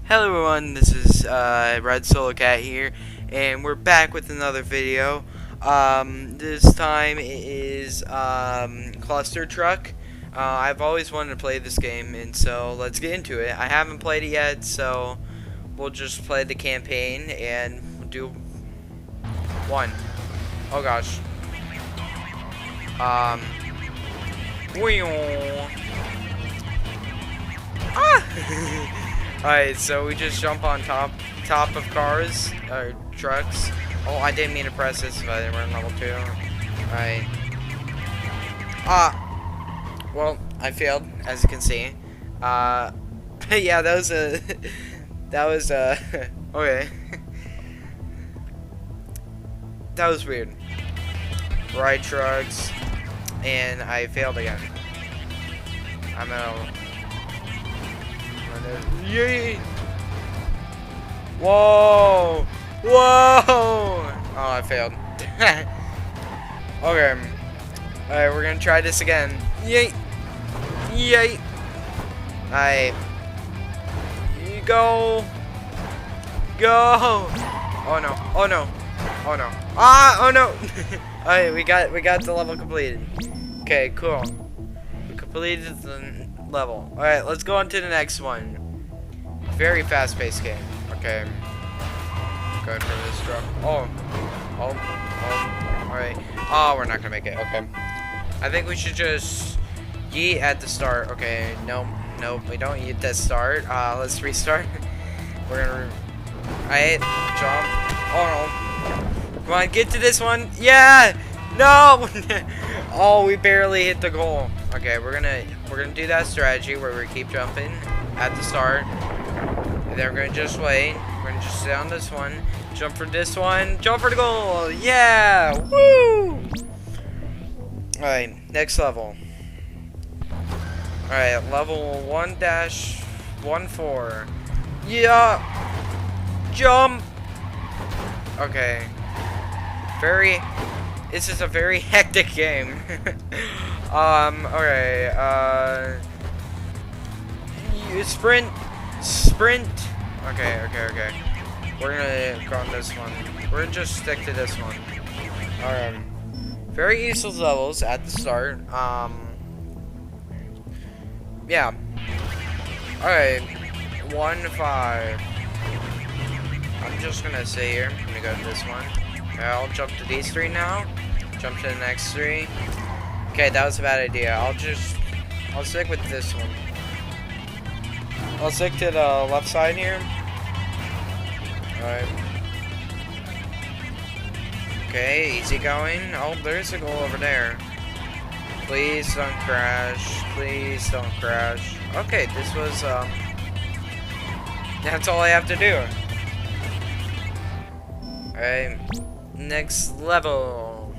Hello everyone, this is Red Solo Cat here, and we're back with another video. This time it is Cluster Truck. I've always wanted to play this game, and so let's get into it. I haven't played it yet, so we'll just play the campaign and we'll do one. Oh gosh. Ah! Alright, so we just jump on top of cars, or trucks. Oh, I didn't mean to press this if I didn't run level 2. Alright. Well, I failed, as you can see. Yeah, that was a... that was, okay. That was weird. Ride trucks, and I failed again. I'm gonna... Yay! Whoa! Whoa! Oh, I failed. Okay. Alright, we're gonna try this again. Yay! Yay! Alright. You go! Go! Oh no! Oh no! Oh no! Ah! Oh no! Alright, we got the level completed. Okay, cool. We completed the level. Alright, let's go on to the next one. Very fast-paced game. Okay. Going for this truck. Oh. Alright. Oh, we're not gonna make it. Okay. I think we should just yeet at the start. Okay. Nope, we don't yeet at start. Let's restart. We're gonna... Alright. Jump. Oh no. Come on, get to this one. Yeah! No! Oh, we barely hit the goal. Okay, we're gonna do that strategy where we keep jumping at the start. And then we're gonna just wait. We're gonna just sit on this one. Jump for this one. Jump for the goal! Yeah! Woo! Alright, next level. Alright, level 1-14. Yeah! Jump! Okay. This is a very hectic game. Okay, sprint. Okay. We're gonna go on this one. We're gonna just stick to this one. Alright. Very useless levels at the start. Yeah. Alright. 1-5. I'm just gonna sit here. I'm gonna go to this one. Okay, I'll jump to these 3 now. Jump to the next 3. Okay, that was a bad idea. I'll stick with this one. I'll stick to the left side here. Alright. Okay, easy going. Oh, there's a goal over there. Please don't crash. Please don't crash. Okay, this was, that's all I have to do. Alright. Next level.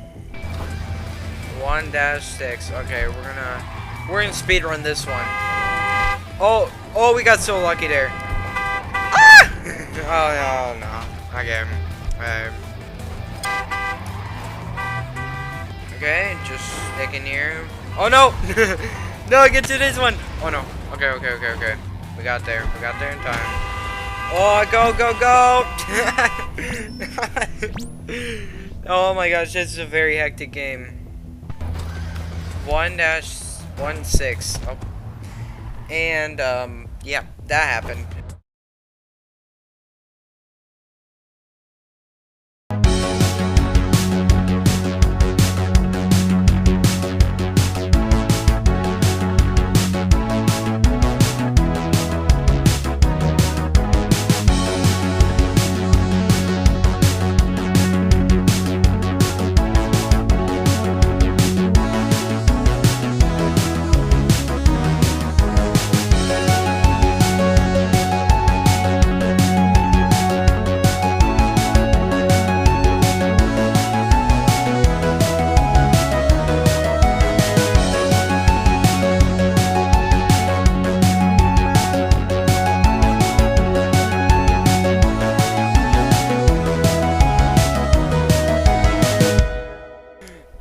1-6. Okay, we're gonna speed run this one. Oh, we got so lucky there. Ah! Oh no. Okay. Okay, just sticking here. Oh no! No, get to this one. Oh no. Okay. We got there in time. Oh, go! Oh my gosh, this is a very hectic game. 1-16. Oh. And, yeah, that happened.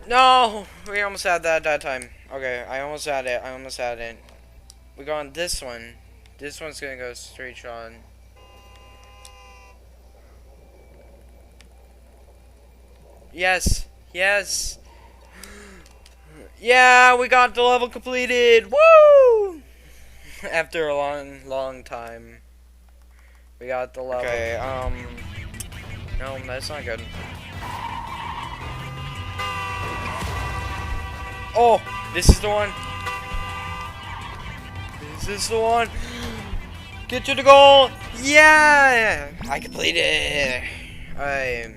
No, we almost had that time. Okay, I almost had it. We got on this one. This one's gonna go straight on. Yes. Yes. Yeah, we got the level completed. Woo! After a long time, we got the level. Okay. No, that's not good. Oh, this is the one. This is the one. Get to the goal. Yeah, I completed. Alright.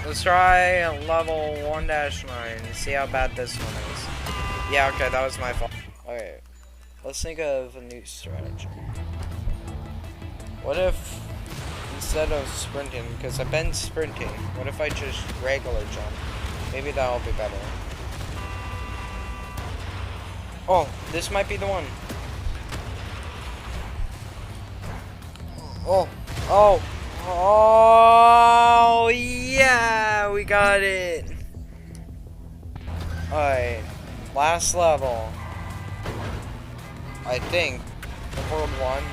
Let's try level 1-9. See how bad this one is. Yeah, okay, that was my fault. Okay, let's think of a new strategy. What if, instead of sprinting, because I've been sprinting, what if I just regular jump? Maybe that'll be better. Oh, this might be the one. Oh, oh, oh, yeah, we got it. Alright, last level. I think, World 1.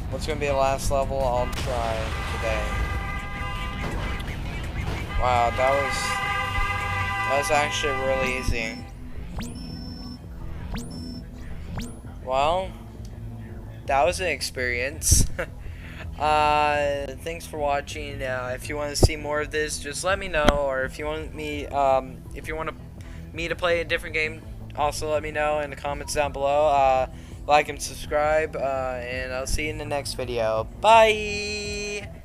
What's gonna be the last level I'll try today? Wow, that was actually really easy. Well, that was an experience. Thanks for watching. If you want to see more of this, just let me know. Or if you want me, me to play a different game, also let me know in the comments down below. Like and subscribe, and I'll see you in the next video. Bye!